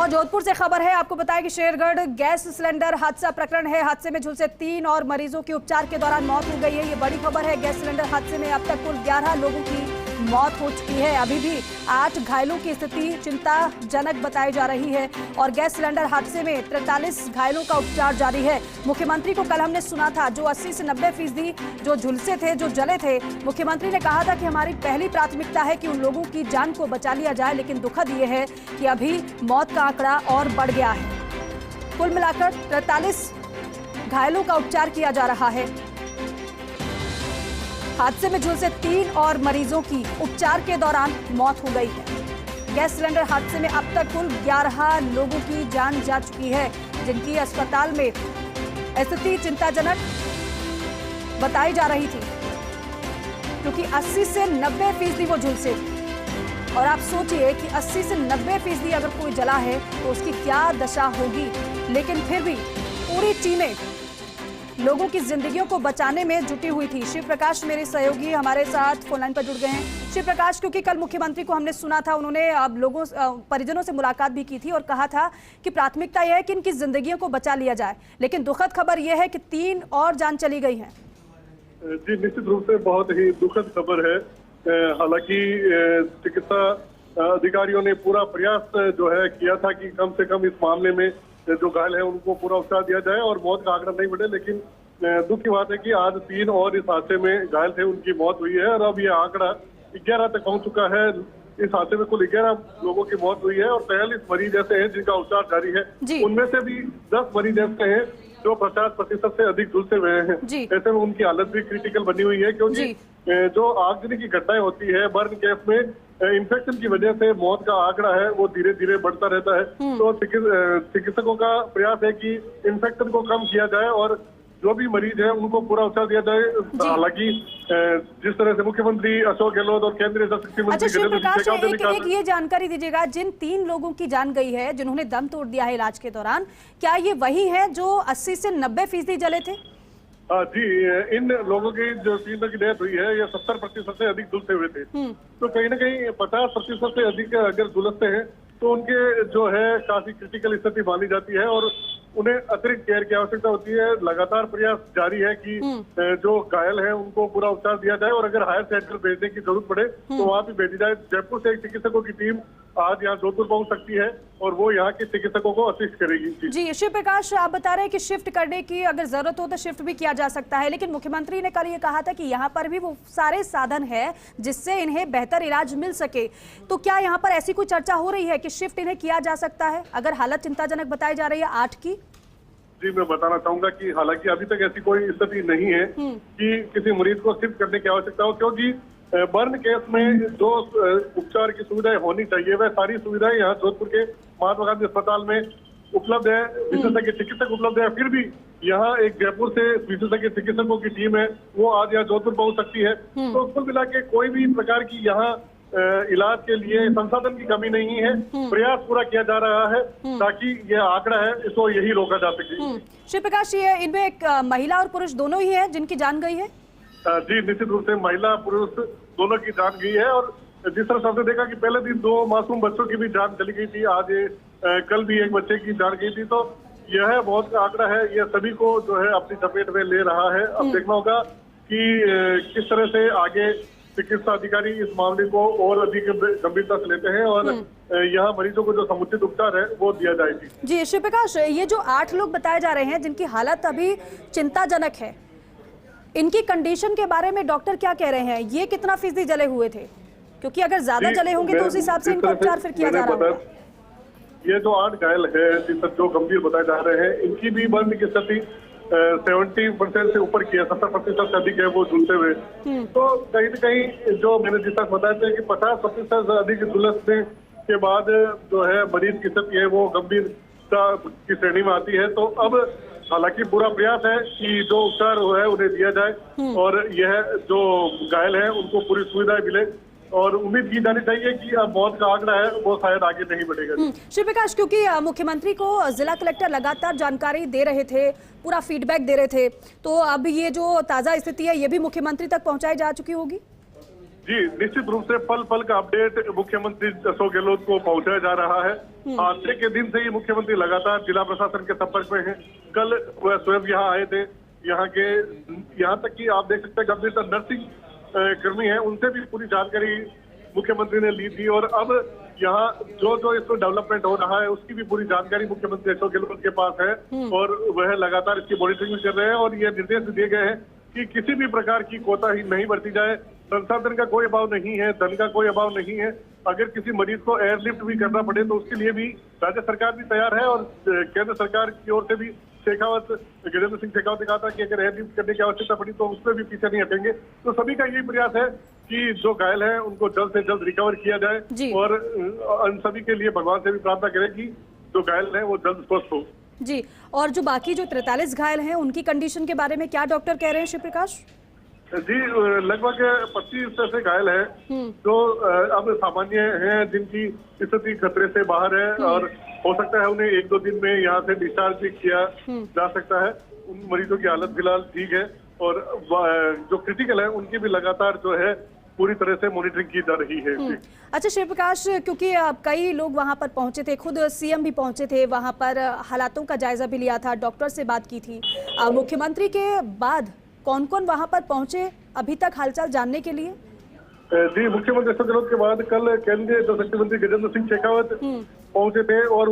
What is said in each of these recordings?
और जोधपुर से खबर है, आपको बताया कि शेरगढ़ गैस सिलेंडर हादसा प्रकरण है। हादसे में झुलसे 3 और मरीजों की उपचार के दौरान मौत हो गई है। ये बड़ी खबर है। गैस सिलेंडर हादसे में अब तक कुल 11 लोगों की मौत हो चुकी है। अभी भी 8 घायलों की स्थिति चिंताजनक बताई जा रही है और गैस सिलेंडर हादसे में 43 घायलों का उपचार जारी है। मुख्यमंत्री को कल हमने सुना था, जो 80 से 90% जो झुलसे थे, जो जले थे, मुख्यमंत्री ने कहा था कि हमारी पहली प्राथमिकता है कि उन लोगों की जान को बचा लिया जाए। लेकिन दुखद ये है कि अभी मौत का आंकड़ा और बढ़ गया है। कुल मिलाकर 43 घायलों का उपचार किया जा रहा है। हादसे में झुलसे 3 और मरीजों की उपचार के दौरान मौत हो गई है। गैस सिलेंडर हादसे में अब तक कुल 11 लोगों की जान जा चुकी है, जिनकी अस्पताल में स्थिति चिंताजनक बताई जा रही थी, क्योंकि 80 से 90% वो झुलसे थे। और आप सोचिए कि 80 से 90% अगर कोई जला है तो उसकी क्या दशा होगी। लेकिन फिर भी पूरी टीमें लोगों की जिंदगियों को बचाने में जुटी हुई थी। शिव प्रकाश मेरे सहयोगी हमारे साथ फोन लाइन पर जुड़ गए हैं। शिव प्रकाश, क्योंकि कल मुख्यमंत्री को हमने सुना था, उन्होंने अब लोगों परिजनों से मुलाकात भी की थी और कहा था कि प्राथमिकता यह है कि इनकी जिंदगियों को बचा लिया जाए। लेकिन दुखद खबर यह है कि 3 और जान चली गई है। जी, निश्चित रूप से बहुत ही दुखद खबर है। हालांकि चिकित्सा अधिकारियों ने पूरा प्रयास जो है किया था कि कम से कम इस मामले में जो घायल है उनको पूरा उपचार दिया जाए और मौत का आंकड़ा नहीं बढ़े। लेकिन दुख की बात है कि आज 3 और इस हादसे में घायल थे, उनकी मौत हुई है और अब ये आंकड़ा 11 तक पहुंच चुका है। इस हादसे में कुल 11 लोगों की मौत हुई है और 43 मरीज ऐसे हैं जिनका उपचार जारी है। उनमें से भी 10 मरीज ऐसे हैं जो 50% से अधिक झुलसे हुए हैं। ऐसे में उनकी हालत भी क्रिटिकल बनी हुई है, क्योंकि जो आगजनी की घटनाएं होती है बर्न गैस में इन्फेक्शन की वजह से मौत का आंकड़ा है वो धीरे धीरे बढ़ता रहता है। तो चिकित्सकों का प्रयास है कि इन्फेक्शन को कम किया जाए और जो भी मरीज है उनको पूरा उपचार दिया जाए। हालांकि जिस तरह से मुख्यमंत्री अशोक गहलोत और केंद्रीय जल शक्ति मंत्री एक ये जानकारी दीजिएगा, जिन 3 लोगों की जान गई है, जिन्होंने दम तोड़ दिया है इलाज के दौरान, क्या ये वही है जो 80 से 90% जले थे? जी, इन लोगों की जो 3 की डेथ हुई है ये 70% से अधिक झुलसे हुए थे। तो कहीं ना कहीं 50% से अधिक अगर झुलसते हैं तो उनके जो है काफी क्रिटिकल स्थिति मानी जाती है और उन्हें अतिरिक्त केयर की आवश्यकता होती है। लगातार प्रयास जारी है कि जो घायल है उनको पूरा उपचार दिया जाए और अगर हायर सेंटर भेजने की जरूरत पड़े तो वहाँ भी भेजी जाए। जयपुर से एक चिकित्सकों की टीम आज यहाँ जोधपुर पहुंच सकती है और वो यहाँ के चिकित्सकों को असिस्ट करेगी। जी, शिव प्रकाश, आप बता रहे हैं कि शिफ्ट करने की अगर जरूरत हो तो शिफ्ट भी किया जा सकता है, लेकिन मुख्यमंत्री ने कल ये कहा था कि यहाँ पर भी वो सारे साधन है जिससे इन्हें बेहतर इलाज मिल सके। तो क्या यहाँ पर ऐसी कोई चर्चा हो रही है कि शिफ्ट इन्हें किया जा सकता है अगर हालत चिंताजनक बताई जा रही है 8 की? जी, मैं बताना चाहूंगा कि हालांकि अभी तक ऐसी कोई स्थिति नहीं है कि किसी मरीज को शिफ्ट करने की आवश्यकता हो, क्योंकि बर्न केस में जो उपचार की सुविधाएं होनी चाहिए वह सारी सुविधाएं यहाँ जोधपुर के महात्मा गांधी अस्पताल में उपलब्ध है। विशेषज्ञ चिकित्सक उपलब्ध है। फिर भी यहाँ एक जयपुर से विशेषज्ञ चिकित्सकों की टीम है, वो आज यहाँ जोधपुर पहुंच सकती है। तो कुल मिला के कोई भी प्रकार की यहाँ इलाज के लिए संसाधन की कमी नहीं है। प्रयास पूरा किया जा रहा है ताकि यह आंकड़ा है इसको यही रोका जा सके। शिव प्रकाश, ये इनमें एक महिला और पुरुष दोनों ही है जिनकी जान गई है? जी, निश्चित रूप से महिला पुरुष दोनों की जान गई है और जिस तरह से हमने देखा कि पहले दिन 2 मासूम बच्चों की भी जान चली गई थी, आज कल भी एक बच्चे की जान गई थी। तो यह बहुत का आंकड़ा है, यह सभी को जो है अपनी चपेट में ले रहा है। अब देखना होगा कि किस तरह से आगे चिकित्सा अधिकारी इस मामले को और अधिक गंभीरता से लेते हैं और यहाँ मरीजों को जो समुचित उपचार है वो दिया जाएगी। जी, शिव प्रकाश, ये जो 8 लोग बताए जा रहे हैं जिनकी हालत अभी चिंताजनक है, इनकी कंडीशन के बारे में डॉक्टर क्या कह रहे हैं? ये कितना फीसदी जले हुए थे? क्योंकि अगर ज्यादा जले होंगे तो उस हिसाब से इनका उपचार फिर किया जा रहा है। ये जो 8 घायल है जो गंभीर बताए जा रहे हैं, इनकी भी बर्न की स्थिति 70% से ऊपर की है, 70% से अधिक है वो झुलसे हुए। तो कहीं न कहीं जो मैंने जिस तक बताया था कि 50% से अधिक झुलसने के बाद जो है मरीज की स्थिति है वो गंभीरता की श्रेणी में आती है। तो अब हालांकि पूरा प्रयास है कि जो उपचार है उन्हें दिया जाए और यह जो घायल है उनको पूरी सुविधाएं मिले और उम्मीद की जानी चाहिए कि अब मौत का आंकड़ा है वो शायद आगे नहीं बढ़ेगा। शिव प्रकाश, क्योंकि मुख्यमंत्री को जिला कलेक्टर लगातार जानकारी दे रहे थे, पूरा फीडबैक दे रहे थे, तो अब ये जो ताजा स्थिति है ये भी मुख्यमंत्री तक पहुंचाई जा चुकी होगी? जी, निश्चित रूप से पल पल का अपडेट मुख्यमंत्री अशोक गहलोत को पहुंचाया जा रहा है। हादसे के दिन से ही मुख्यमंत्री लगातार जिला प्रशासन के संपर्क में हैं। कल वह स्वयं यहाँ आए थे। यहाँ तक कि आप देख सकते हैं गंभीर नर्सिंग कर्मी हैं, उनसे भी पूरी जानकारी मुख्यमंत्री ने ली थी। और अब यहाँ जो इसको डेवलपमेंट हो रहा है उसकी भी पूरी जानकारी मुख्यमंत्री अशोक गहलोत के पास है और वह लगातार इसकी मॉनिटरिंग भी कर रहे हैं। और ये निर्देश दिए गए हैं कि किसी भी प्रकार की कोताही नहीं बरती जाए। संसाधन का कोई अभाव नहीं है, धन का कोई अभाव नहीं है। अगर किसी मरीज को एयरलिफ्ट भी करना पड़े तो उसके लिए भी राज्य सरकार भी तैयार है। और केंद्र सरकार की ओर से भी गजेंद्र सिंह शेखावत ने कहा था कि अगर एयरलिफ्ट करने की आवश्यकता पड़ी तो उसमें भी पीछे नहीं हटेंगे। तो सभी का यही प्रयास है कि जो घायल हैं उनको जल्द से जल्द रिकवर किया जाए और उन सभी के लिए भगवान से भी प्रार्थना करें कि जो घायल हैं वो जल्द स्वस्थ हो। जी, और जो बाकी जो 43 घायल हैं उनकी कंडीशन के बारे में क्या डॉक्टर कह रहे हैं शिव प्रकाश? जी, लगभग 25 ऐसे घायल हैं जो अब सामान्य हैं, जिनकी स्थिति खतरे से बाहर है और हो सकता है उन्हें 1-2 दिन में यहाँ से डिस्चार्ज भी किया जा सकता है। उन मरीजों की हालत फिलहाल ठीक है और जो क्रिटिकल है उनकी भी लगातार जो है पूरी तरह से मॉनिटरिंग की जा रही है। अच्छा शिव प्रकाश, क्योंकि कई लोग वहां पर पहुंचे थे, खुद सीएम भी पहुंचे थे, वहां पर हालातों का जायजा भी लिया था, डॉक्टर से बात की थी। मुख्यमंत्री के बाद कौन कौन वहां पर पहुंचे अभी तक हालचाल जानने के लिए? जी, मुख्यमंत्री अशोक गहलोत के बाद कल केंद्रीय जल शक्ति मंत्री गजेंद्र सिंह शेखावत पहुंचे थे और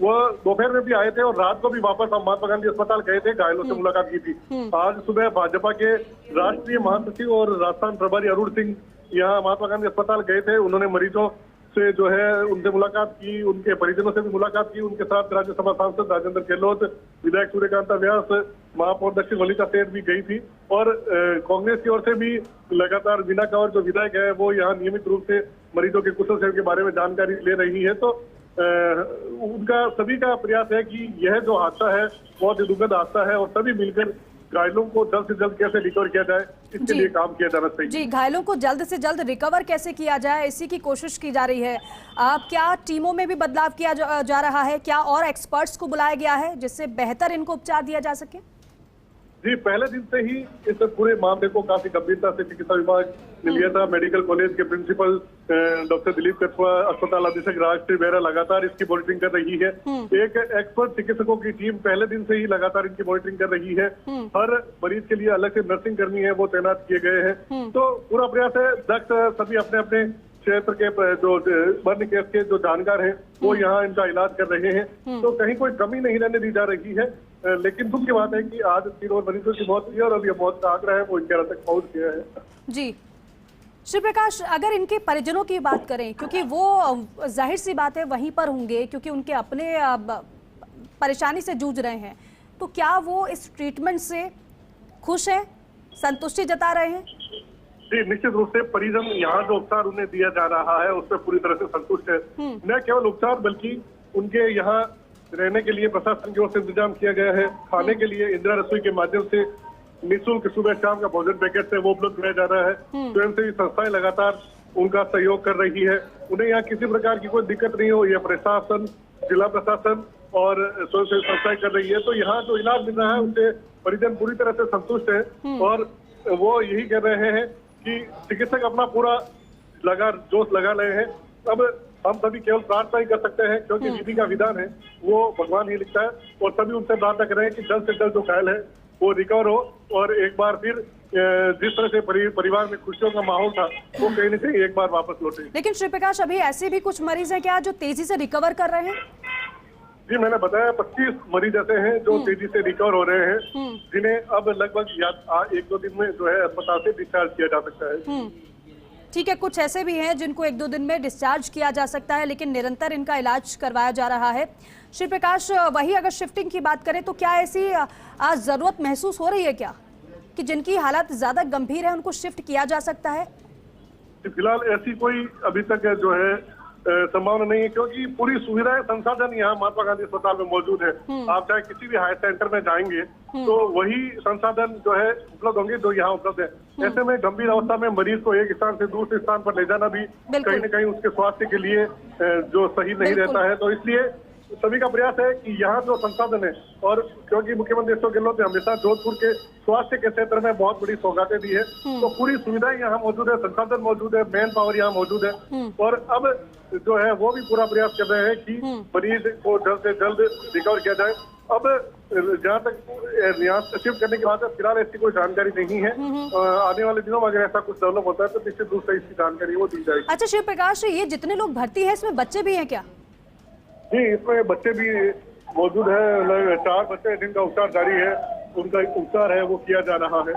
वह दोपहर में भी आए थे और रात को भी वापस महात्मा गांधी अस्पताल गए थे, घायलों से मुलाकात की थी। आज सुबह भाजपा के राष्ट्रीय महासचिव और राजस्थान प्रभारी अरुण सिंह यहाँ महात्मा गांधी अस्पताल गए थे। उन्होंने मरीजों से जो है उनसे मुलाकात की, उनके परिजनों से भी मुलाकात की। उनके साथ राज्यसभा सांसद राजेंद्र गहलोत, विधायक सूर्यकांत व्यास, महापौर दक्षिण ललिता सेठ भी गई थी। और कांग्रेस की ओर से भी लगातार वीना कंवर जो विधायक है वो यहाँ नियमित रूप से मरीजों के कुशल क्षेम के बारे में जानकारी ले रही है। तो उनका सभी का प्रयास है कि यह जो हादसा है बहुत ही दुखद हादसा है और सभी मिलकर घायलों को जल्द से जल्द कैसे रिकवर किया जाए इसके लिए काम किया जाना चाहिए। जी, घायलों को जल्द से जल्द रिकवर कैसे किया जाए इसी की कोशिश की जा रही है। क्या टीमों में भी बदलाव किया जा रहा है? क्या और एक्सपर्ट्स को बुलाया गया है जिससे बेहतर इनको उपचार दिया जा सके? जी, पहले दिन से ही इस पूरे मामले को काफी गंभीरता से चिकित्सा विभाग ने लिया था। मेडिकल कॉलेज के प्रिंसिपल डॉक्टर दिलीप कछुआ, अस्पताल अधीक्षक राष्ट्रीय बेरा लगातार इसकी मॉनिटरिंग कर रही है। एक एक्सपर्ट चिकित्सकों की टीम पहले दिन से ही लगातार इनकी मॉनिटरिंग कर रही है। हर मरीज के लिए अलग से नर्सिंग कर्मी है वो तैनात किए गए हैं। तो पूरा प्रयास है, दक्ष सभी अपने अपने क्षेत्र के जो मर्न केस के जो जानकार हैं वो यहाँ इनका इलाज कर रहे हैं। तो कहीं कोई कमी नहीं रहने दी जा रही है। लेकिन दुख की बात है कि आज 3 और मरीजों की मौत हुई है और अब ये मौत का आंकड़ा है वो इनके तक पहुंच गया है। जी शिव प्रकाश, अगर इनके परिजनों की बात करें, क्योंकि वो जाहिर सी बात है वहीं पर होंगे क्योंकि उनके अपने परेशानी से जूझ रहे हैं, तो क्या वो इस ट्रीटमेंट से खुश है, संतुष्टि जता रहे हैं? जी, निश्चित रूप से परिजन यहाँ जो उपचार उन्हें दिया जा रहा है उससे पूरी तरह से संतुष्ट है। न केवल उपचार बल्कि उनके यहाँ रहने के लिए प्रशासन की ओर से इंतजाम किया गया है। खाने के लिए इंदिरा रसोई के माध्यम से निःशुल्क सुबह शाम का भोजन पैकेट से वो उपलब्ध कराया जा रहा है। स्वयंसेवी संस्थाएं लगातार उनका सहयोग कर रही है। उन्हें यहाँ किसी प्रकार की कोई दिक्कत नहीं हो, यह प्रशासन, जिला प्रशासन और स्वयंसेवी संस्थाएं कर रही है। तो यहाँ जो इलाज मिल रहा है उससे परिजन पूरी तरह से संतुष्ट है और वो यही कह रहे हैं कि चिकित्सक अपना पूरा जोश लगा रहे हैं। अब हम सभी केवल प्रार्थना ही कर सकते हैं क्योंकि विधि का विधान है वो भगवान ही लिखता है। और सभी उनसे प्रार्थना कर रहे हैं कि जल्द से जल्द जो घायल है वो रिकवर हो और एक बार फिर जिस तरह से परिवार में खुशियों का माहौल था वो कहीं न कहीं एक बार वापस लौटे। लेकिन श्री प्रकाश, अभी ऐसे भी कुछ मरीज हैं क्या जो तेजी से रिकवर कर रहे हैं? जी, मैंने बताया 25 मरीज ऐसे हैं जो तेजी से रिकवर हो रहे हैं, जिन्हें अब लगभग 1-2 दिन में जो है अस्पताल से डिस्चार्ज किया जा सकता है। ठीक है, कुछ ऐसे भी हैं जिनको 1-2 दिन में डिस्चार्ज किया जा सकता है, लेकिन निरंतर इनका इलाज करवाया जा रहा है। श्री प्रकाश, वही अगर शिफ्टिंग की बात करें तो क्या ऐसी आज जरूरत महसूस हो रही है क्या कि जिनकी हालत ज्यादा गंभीर है उनको शिफ्ट किया जा सकता है? फिलहाल ऐसी कोई अभी तक जो है संभावना नहीं है क्योंकि पूरी सुविधाएं, संसाधन यहाँ महात्मा गांधी अस्पताल में मौजूद है। आप चाहे किसी भी हायर सेंटर में जाएंगे तो वही संसाधन जो है उपलब्ध होंगे जो यहाँ उपलब्ध है। ऐसे में गंभीर अवस्था में मरीज को एक स्थान से दूसरे स्थान पर ले जाना भी कहीं न कहीं उसके स्वास्थ्य के लिए जो सही नहीं रहता है। तो इसलिए सभी का प्रयास है कि यहाँ जो संसाधन है, और क्योंकि मुख्यमंत्री अशोक गहलोत ने हमेशा जोधपुर के स्वास्थ्य के क्षेत्र में बहुत बड़ी सौगातें दी है, तो पूरी सुविधाएं यहाँ मौजूद है, संसाधन मौजूद है, मैन पावर यहाँ मौजूद है, और अब जो है वो भी पूरा प्रयास कर रहे हैं कि मरीज को जल्द से जल्द रिकवर किया जाए। अब जहाँ तक यहाँ शिफ्ट करने की बात है, फिलहाल ऐसी कोई जानकारी नहीं है। आने वाले दिनों में अगर ऐसा कुछ डेवलप होता है तो निश्चित रूप से इसकी जानकारी वो दी जाएगी। अच्छा शिव प्रकाश, ये जितने लोग भर्ती है इसमें बच्चे भी हैं क्या? जी, इसमें बच्चे भी मौजूद है। 4 बच्चे हैं जिनका उपचार जारी है, उनका उपचार है वो किया जा रहा है।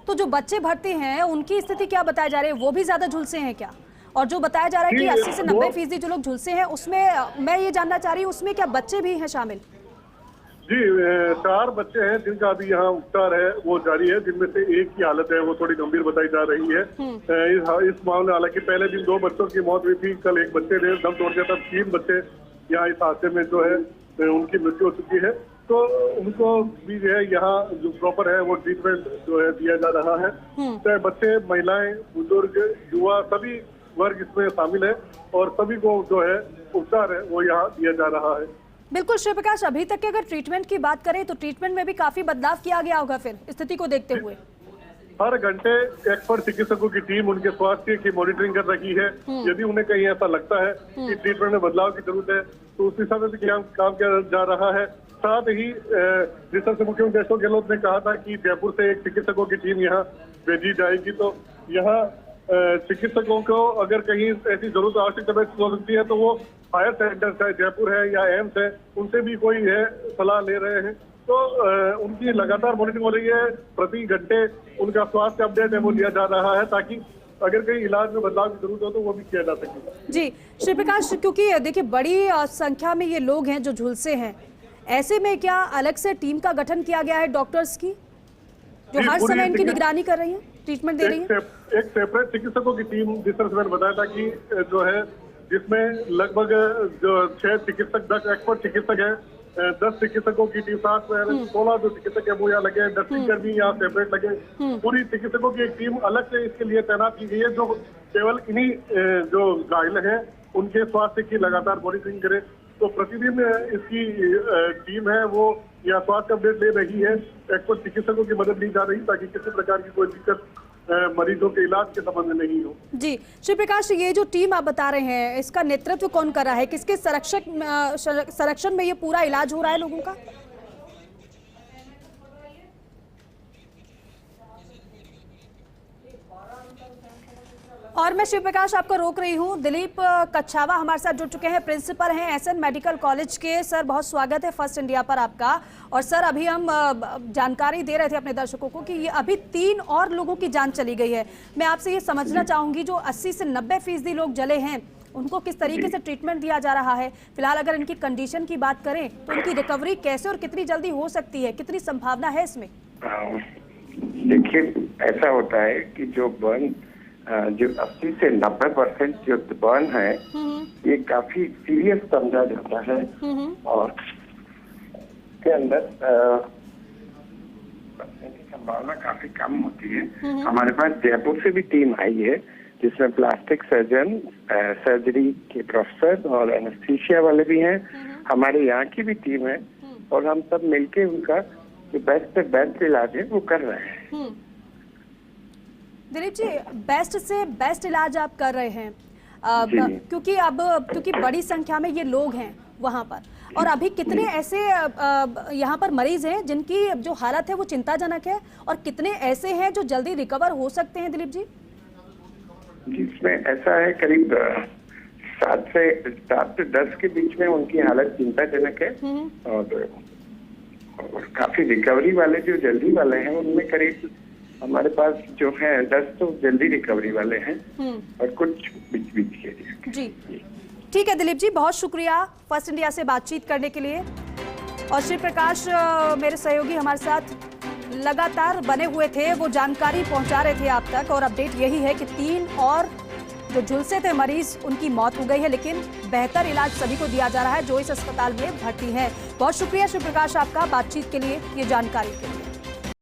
तो जो बच्चे भर्ती हैं उनकी स्थिति क्या बताया जा रही है, वो भी ज्यादा झुलसे हैं क्या? और जो बताया जा रहा है कि 80 से 90% जो लोग झुलसे हैं, उसमें मैं ये जानना चाह रही हूँ उसमें क्या बच्चे भी हैं शामिल? जी, 4 बच्चे हैं जिनका अभी यहाँ उपचार है वो जारी है, जिनमें से एक की हालत है वो थोड़ी गंभीर बताई जा रही है। इस मामले, हालांकि पहले दिन 2 बच्चों की मौत हुई थी, कल एक बच्चे ने दम तोड़ दिया था। 3 बच्चे यहाँ इस हादसे में जो है उनकी मृत्यु हो चुकी है, तो उनको भी जो है यहाँ जो प्रॉपर है वो ट्रीटमेंट जो है दिया जा रहा है। चाहे बच्चे, महिलाएं, बुजुर्ग, युवा, सभी वर्ग इसमें शामिल है और सभी को जो है उपचार है वो यहाँ दिया जा रहा है। बिल्कुल शिव प्रकाश, अभी तक के अगर ट्रीटमेंट की बात करें तो ट्रीटमेंट में भी काफी बदलाव किया गया होगा फिर स्थिति को देखते हुए। हर घंटे एक्सपर्ट चिकित्सकों की टीम उनके स्वास्थ्य की मॉनिटरिंग कर रही है। यदि उन्हें कहीं ऐसा लगता है कि ट्रीटमेंट में बदलाव की जरूरत है तो उस हिसाब से काम किया जा रहा है। साथ ही जिस तरह से मुख्यमंत्री अशोक गहलोत ने कहा था कि जयपुर से एक चिकित्सकों की टीम यहाँ भेजी जाएगी, तो यहाँ चिकित्सकों को अगर कहीं ऐसी जरूरत आवश्यकता हो सकती है तो वो हायर सेंटर चाहे जयपुर है या एम्स है उनसे भी कोई है सलाह ले रहे हैं। तो उनकी लगातार मॉनिटरिंग हो रही है, प्रति घंटे उनका स्वास्थ्य अपडेट है वो लिया जा रहा है, ताकि अगर कहीं इलाज में बदलाव की जरूरत हो तो वो भी किया जा सके। जी श्री प्रकाश, क्योंकि देखिए बड़ी संख्या में ये लोग हैं जो झुलसे हैं, ऐसे में क्या अलग से टीम का गठन किया गया है डॉक्टर्स की, जो हर समय इनकी निगरानी कर रही है, ट्रीटमेंट दे रही है? एक सेपरेट चिकित्सकों की टीम, जिस तरह से मैंने बताया था कि जो है जिसमें लगभग जो 6 चिकित्सक, 10 एक्सपर्ट चिकित्सक हैं, 10 चिकित्सकों की टीम, 16 जो चिकित्सक है वो यहाँ लगे, नर्सिंग कर्मी यहाँ सेपरेट लगे। पूरी चिकित्सकों की एक टीम अलग से इसके लिए तैनात की गई है, जो केवल इन्हीं जो घायल हैं उनके स्वास्थ्य की लगातार मॉनिटरिंग करे। तो प्रतिदिन इसकी टीम है वो यहाँ स्वास्थ्य अपडेट ले रही है, एक्सपर्ट चिकित्सकों की मदद ली जा रही ताकि किसी प्रकार की कोई दिक्कत मरीजों के इलाज के संबंध में नहीं हो। जी श्री प्रकाश, ये जो टीम आप बता रहे हैं इसका नेतृत्व कौन कर रहा है, किसके संरक्षण में ये पूरा इलाज हो रहा है लोगों का? और मैं शिव प्रकाश आपको रोक रही हूँ, दिलीप कच्छावा हमारे साथ जुड़ चुके हैं, प्रिंसिपल हैं एसएन मेडिकल कॉलेज के। सर बहुत स्वागत है फर्स्ट इंडिया पर आपका। और सर अभी हम जानकारी दे रहे थे अपने दर्शकों को कि ये अभी 3 और लोगों की जान चली गई है। मैं आपसे ये समझना चाहूंगी, जो 80 से 90% लोग जले हैं उनको किस तरीके से ट्रीटमेंट दिया जा रहा है फिलहाल? अगर इनकी कंडीशन की बात करें तो इनकी रिकवरी कैसे और कितनी जल्दी हो सकती है, कितनी संभावना है इसमें? देखिए, ऐसा होता है कि जो 80 से 90% जो बर्न है ये काफी सीरियस समझा जाता है और के अंदर की संभावना काफी कम होती है। हमारे पास जयपुर से भी टीम आई है जिसमें प्लास्टिक सर्जन, सर्जरी के प्रोफेसर और एनेस्थीसिया वाले भी हैं। हमारे यहाँ की भी टीम है और हम सब मिलके उनका जो बेस्ट से बेस्ट इलाज है वो कर रहे हैं। दिलीप जी, बेस्ट से बेस्ट इलाज आप कर रहे हैं क्योंकि बड़ी संख्या में ये लोग हैं वहाँ पर, और अभी कितने ऐसे यहाँ पर मरीज हैं जिनकी जो हालत है वो चिंताजनक है, और कितने ऐसे हैं जो जल्दी रिकवर हो सकते हैं दिलीप जी? जिसमें ऐसा है करीब 7 से 10 के बीच में उनकी हालत चिंताजनक है, और काफी रिकवरी वाले जो जल्दी वाले हैं उनमें करीब हमारे पास जो है 10 तो जल्दी रिकवरी वाले हैं और कुछ बीच के। जी ठीक है दिलीप जी, बहुत शुक्रिया फर्स्ट इंडिया से बातचीत करने के लिए। और श्री प्रकाश मेरे सहयोगी हमारे साथ लगातार बने हुए थे, वो जानकारी पहुंचा रहे थे आप तक, और अपडेट यही है कि 3 और जो झुलसे थे मरीज उनकी मौत हो गई है, लेकिन बेहतर इलाज सभी को दिया जा रहा है जो इस अस्पताल में भर्ती है। बहुत शुक्रिया श्री प्रकाश आपका बातचीत के लिए, ये जानकारी के लिए।